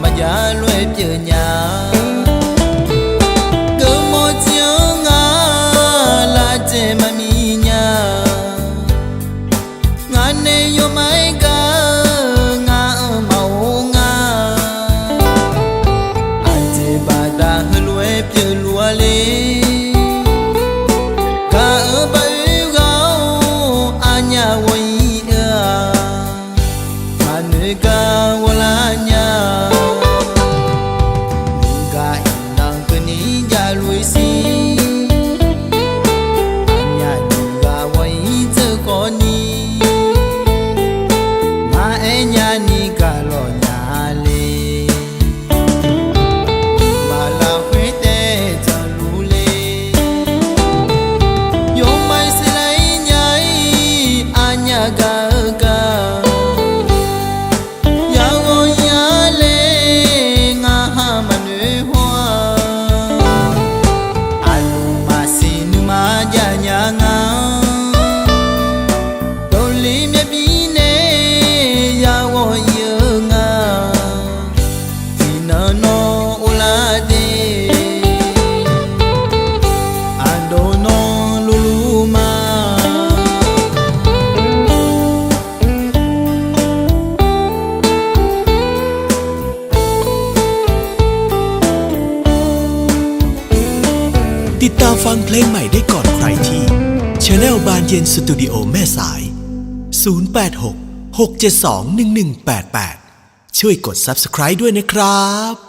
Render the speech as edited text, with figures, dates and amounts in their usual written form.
မရလွယ်ပြညာကမောချောငါလာကျင်မမီညာငါနေရမိုင်ကငါမောင်ငါအကျေပါတာလွယ်ပြလွယ်လေကာဘိကောအညာဝီမနေကဝလာညာငါအနံကနီကြလွေစီအညာဒီကဝီစကောနီမအညာနီကလောညာလေမလာခွေတဲ့ချလူလေယုံမိုင်စလိုက်ညာအညာကติดตามฟังเพลงใหม่ได้ก่อนใครที่ Channel บานเย็นสตูดิโอแม่สาย 086 672 1188 ช่วยกด Subscribe ด้วยนะครับ